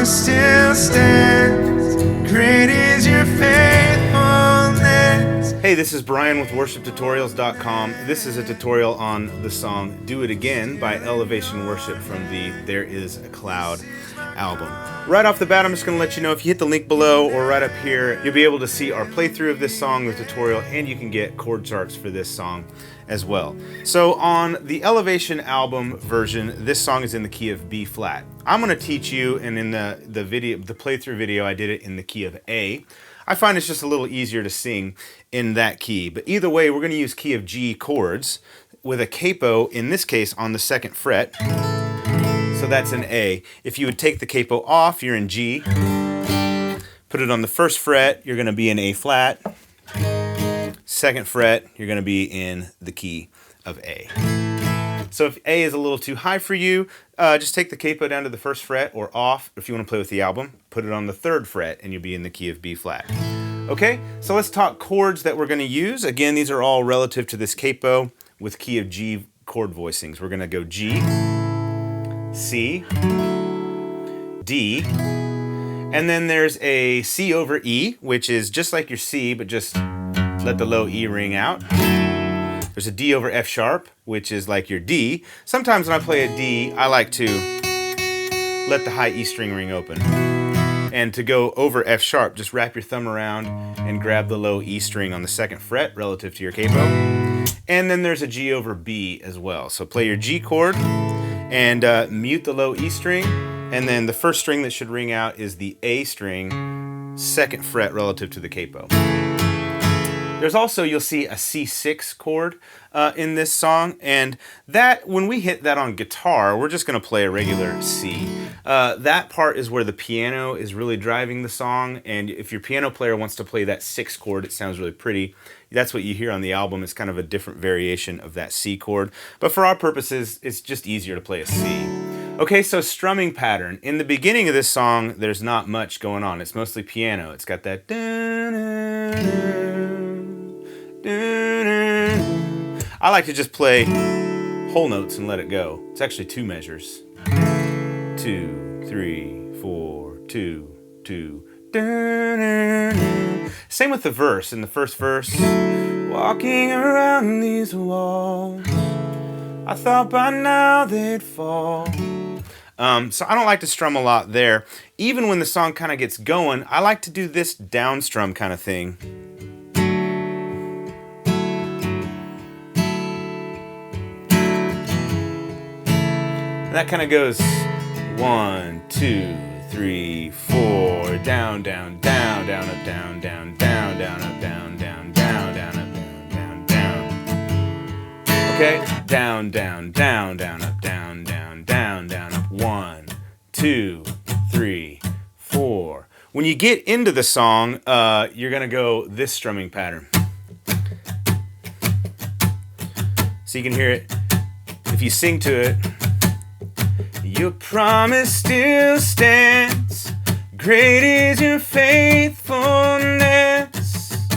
promise still stands. Great is your faithfulness. Hey, this is Brian with worshiptutorials.com. This is a tutorial on the song Do It Again by Elevation Worship from the There Is a Cloud album. Right off the bat, I'm just going to let you know, if you hit the link below or right up here, you'll be able to see our playthrough of this song, the tutorial, and you can get chord charts for this song as well. So on the Elevation album version, this song is in the key of B flat. I'm going to teach you, and in the playthrough video, I did it in the key of A. I find it's just a little easier to sing in that key. But either way, we're going to use key of G chords with a capo, in this case, on the 2nd fret. So that's an A. If you would take the capo off, you're in G. Put it on the 1st fret, you're going to be in A flat. 2nd fret, you're going to be in the key of A. So if A is a little too high for you, just take the capo down to the 1st fret or off. If you want to play with the album, put it on the 3rd fret and you'll be in the key of B flat. Okay, so let's talk chords that we're going to use. Again, these are all relative to this capo with key of G chord voicings. We're going to go G, C, D, and then there's a C over E, which is just like your C, but just let the low E ring out. There's a D over F sharp, which is like your D. Sometimes when I play a D, I like to let the high E string ring open. And to go over F sharp, just wrap your thumb around and grab the low E string on the 2nd fret relative to your capo. And then there's a G over B as well. So play your G chord and mute the low E string. And then the 1st string that should ring out is the A string, 2nd fret relative to the capo. There's also, you'll see a C6 chord in this song, and that, when we hit that on guitar, we're just going to play a regular C. That part is where the piano is really driving the song, and if your piano player wants to play that 6 chord, it sounds really pretty. That's what you hear on the album. It's kind of a different variation of that C chord, but for our purposes, it's just easier to play a C. Okay, so strumming pattern. In the beginning of this song, there's not much going on. It's mostly piano. It's got that I like to just play whole notes and let it go. It's actually 2 measures. 2, 3, 4, 2, 2. Same with the verse. In the 1st verse, walking around these walls, I thought by now they'd fall. So I don't like to strum a lot there. Even when the song kind of gets going, I like to do this down strum kind of thing. And that kind of goes 1, 2, 3, 4, down, down, down, down, up, down, down, down, down, up, down, down, down, down, up, down, down, down. Okay, down, down, down, down, up, down, down, down, down, up. 1, 2, 3, 4. When you get into the song, you're gonna go this strumming pattern. So you can hear it. If you sing to it. Your promise still stands. Great is your faithfulness.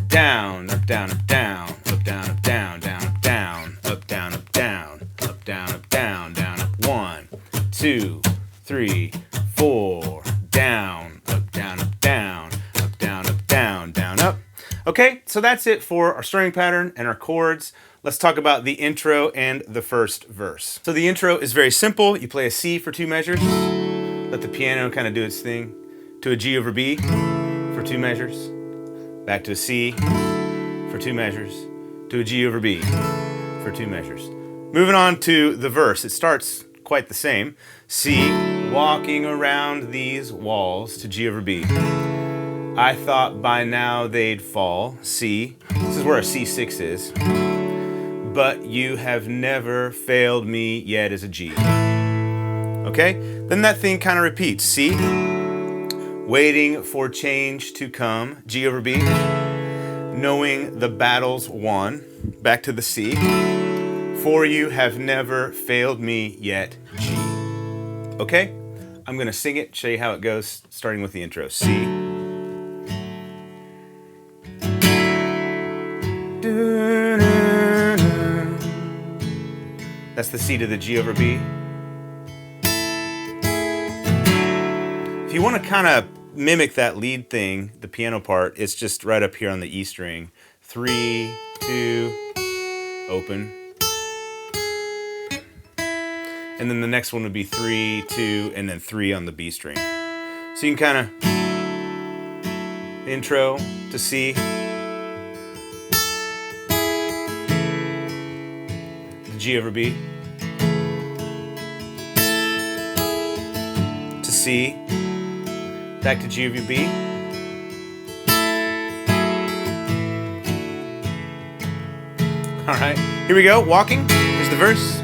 Down, up, down, up, down, up, down, up, down, down, up, down, up, down, up, down, up, down, up, down, down, up. 1, 2, 3, 4. Down, up, down, up, down, up, down, up, down, down, up. Okay, so that's it for our strumming pattern and our chords. Let's talk about the intro and the 1st verse. So the intro is very simple. You play a C for 2 measures, let the piano kind of do its thing, to a G over B for 2 measures, back to a C for 2 measures, to a G over B for 2 measures. Moving on to the verse, it starts quite the same. C, walking around these walls, to G over B. I thought by now they'd fall, C. This is where our C6 is. But you have never failed me yet as a G. Okay? Then that thing kind of repeats. C, waiting for change to come, G over B. Knowing the battle's won, back to the C. For you have never failed me yet, G. Okay? I'm going to sing it, show you how it goes, starting with the intro. C. That's the C to the G over B. If you want to kind of mimic that lead thing, the piano part, it's just right up here on the E string. 3, 2, open. And then the next one would be 3, 2, and then 3 on the B string. So you can kind of intro to C. The G over B. To C. Back to G over B. All right, here we go. Walking. Here's the verse.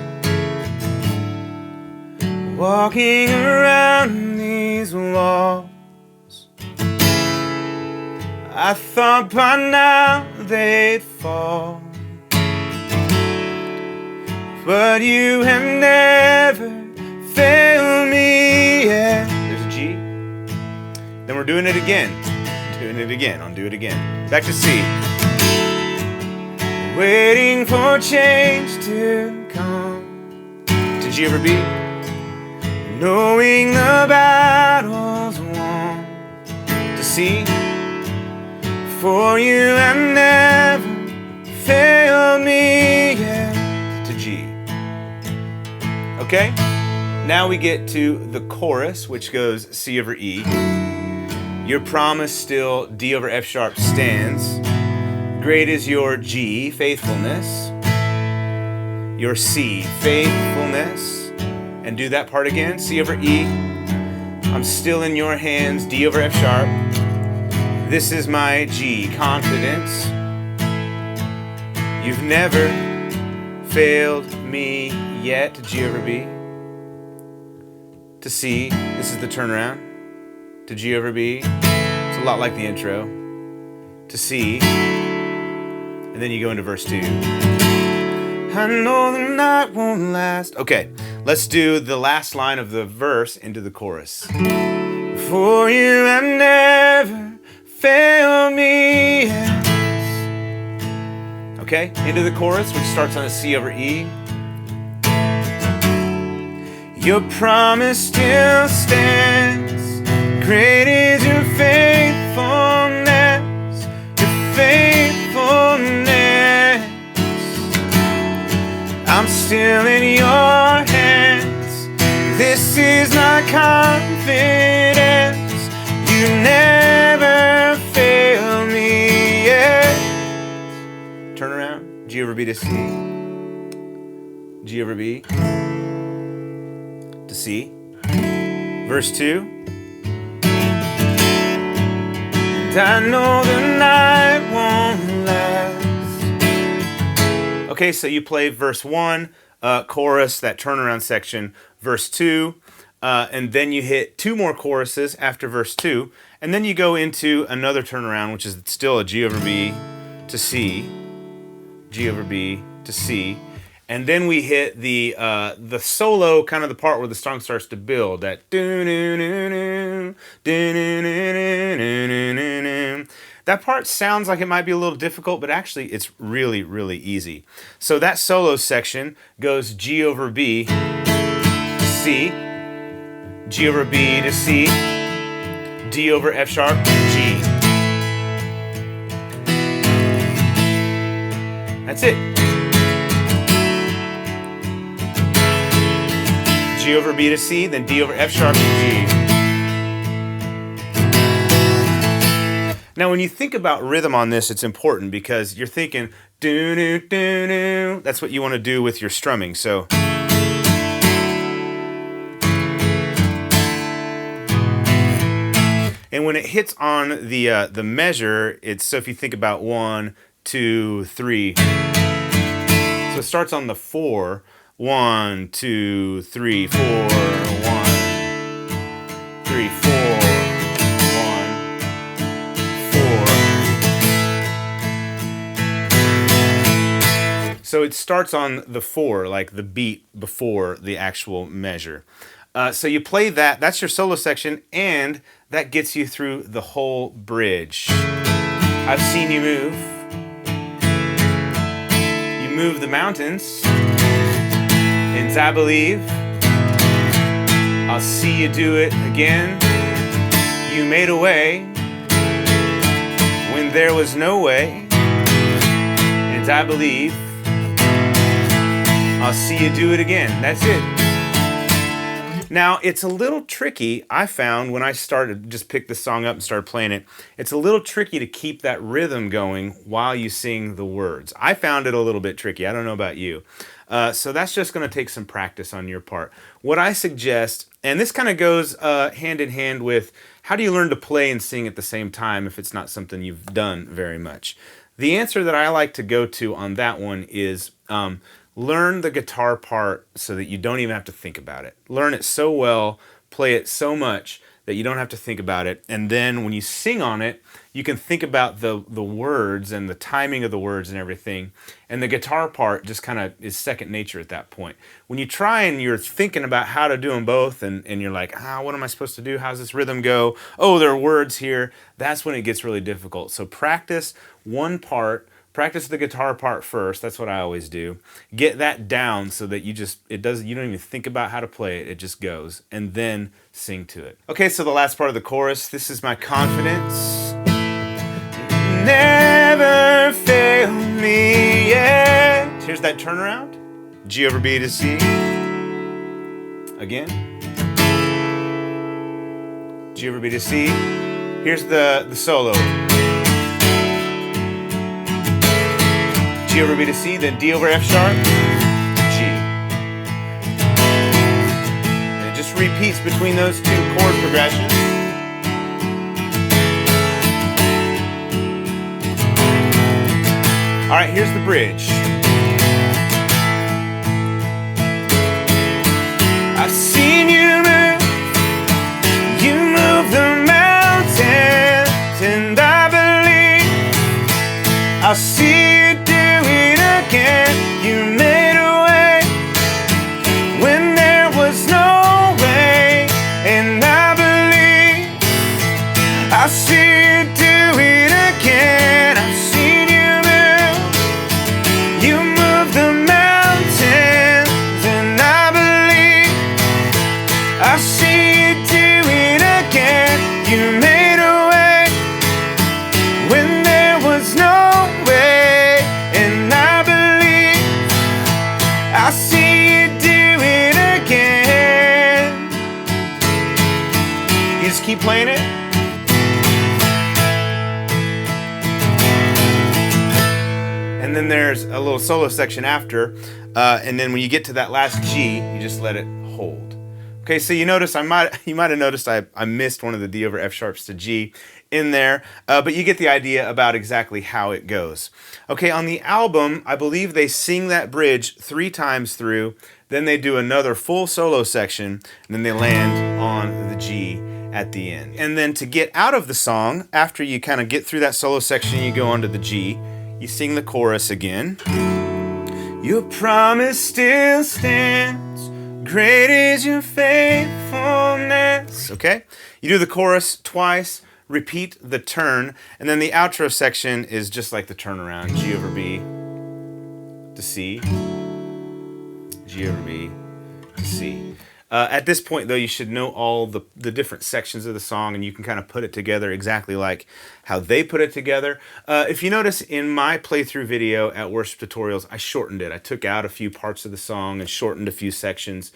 Walking around these walls, I thought by now they'd fall, but you have never failed me yet. There's a G. Then we're doing it again. Doing it again. I'll do it again. Back to C. Waiting for change to come. To G over B. Knowing the battle's won. To C. For you have never failed me yet. To G. Okay? Now we get to the chorus, which goes C over E. Your promise still, D over F sharp, stands. Great is your G, faithfulness. Your C, faithfulness. And do that part again, C over E. I'm still in your hands, D over F sharp. This is my G, confidence. You've never failed me yet, G over B. To C, this is the turnaround. To G over B, it's a lot like the intro. To C, and then you go into verse 2. I know the night won't last. Okay, let's do the last line of the verse into the chorus. For you have never failed me yet. Okay, into the chorus, which starts on a C over E. Your promise still stands. Great is your faithfulness, your faithfulness. I'm still in your hands. This is my confidence. You never fail me yet. Turn around. G over B to C. G over B to C. Verse 2. And I know the night won't last. Okay, so you play verse 1, chorus, that turnaround section, verse 2, and then you hit 2 more choruses after verse 2, and then you go into another turnaround, which is still a G over B to C, G over B to C, and then we hit the solo, kind of the part where the song starts to build, that do-do-do-do, do-do-do-do-do-do-do. That part sounds like it might be a little difficult, but actually it's really, really easy. So that solo section goes G over B to C, G over B to C, D over F sharp, G. That's it. G over B to C, then D over F sharp to G. Now, when you think about rhythm on this, it's important because you're thinking do-do-do-do. That's what you want to do with your strumming. So, and when it hits on the measure, it's, so if you think about 1, 2, 3. So it starts on the 4. 1, 2, 3, 4. 1, 3, 4. So it starts on the 4, like the beat before the actual measure. So you play that, that's your solo section, and that gets you through the whole bridge. I've seen you move. You move the mountains. And I believe I'll see you do it again. You made a way when there was no way, and I believe I'll see you do it again. That's it. Now, it's a little tricky, I found, when I started, just picked the song up and started playing it. It's a little tricky to keep that rhythm going while you sing the words. I found it a little bit tricky. I don't know about you. So that's just going to take some practice on your part. What I suggest, and this kind of goes hand in hand with how do you learn to play and sing at the same time if it's not something you've done very much. The answer that I like to go to on that one is learn the guitar part so that you don't even have to think about it. Learn it so well, play it so much that you don't have to think about it. And then when you sing on it, you can think about the words and the timing of the words and everything. And the guitar part just kind of is second nature at that point. When you try and you're thinking about how to do them both and you're like, what am I supposed to do? How's this rhythm go? Oh, there are words here. That's when it gets really difficult. So practice one part. Practice the guitar part first. That's what I always do. Get that down so that you don't even think about how to play it. It just goes. And then sing to it. Okay, so the last part of the chorus. This is my confidence. Never failed me yet. Here's that turnaround. G over B to C. Again. G over B to C. Here's the solo. G over B to C, then D over F sharp, G. And it just repeats between those two chord progressions. All right, here's the bridge. I've seen you move the mountains, and I believe I'll see you do it again. You made a way when there was no way, and I believe I'll see you do it again. I've seen you move the mountains, and I believe I'll see you do it again. You made a way when there was no way, and I believe I'll see you do it again. You just keep playing it. And then there's a little solo section after, and then when you get to that last G, you just let it hold. Okay, so you notice you might have noticed I missed one of the D over F sharps to G in there, but you get the idea about exactly how it goes. Okay, on the album, I believe they sing that bridge 3 times through, then they do another full solo section, and then they land on the G at the end. And then to get out of the song, after you kind of get through that solo section, you go onto the G, you sing the chorus again. Your promise still stands, great is your faithfulness. Okay? You do the chorus twice, repeat the turn, and then the outro section is just like the turnaround. G over B to C, G over B to C. At this point, though, you should know all the different sections of the song, and you can kind of put it together exactly like how they put it together. If you notice in my playthrough video at Worship Tutorials, I shortened it. I took out a few parts of the song and shortened a few sections,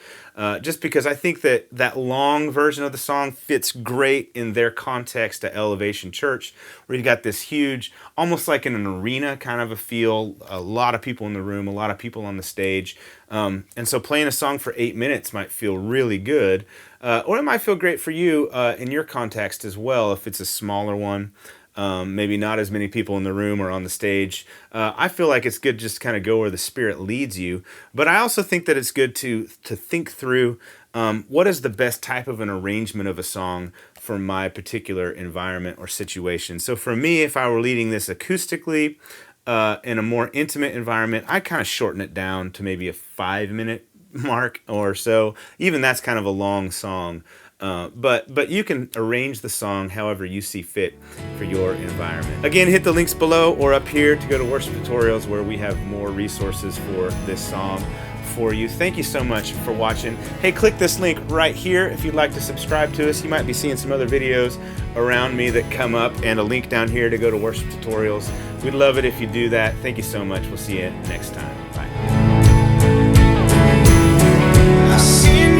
just because I think that long version of the song fits great in their context at Elevation Church, where you got this huge, almost like in an arena kind of a feel, a lot of people in the room, a lot of people on the stage. And so playing a song for 8 minutes might feel really good, or it might feel great for you in your context as well if it's a smaller one. Maybe not as many people in the room or on the stage. I feel like it's good just to kind of go where the Spirit leads you. But I also think that it's good to think through what is the best type of an arrangement of a song for my particular environment or situation. So for me, if I were leading this acoustically in a more intimate environment, I kind of shorten it down to maybe a 5-minute mark or so. Even that's kind of a long song. But you can arrange the song however you see fit for your environment. Again, hit the links below or up here to go to Worship Tutorials, where we have more resources for this song. for you. Thank you so much for watching. Hey, click this link right here if you'd like to subscribe to us. You might be seeing some other videos around me that come up, and a link down here to go to worship tutorials. We'd love it if you do that. Thank you so much. We'll see you next time. Bye. I see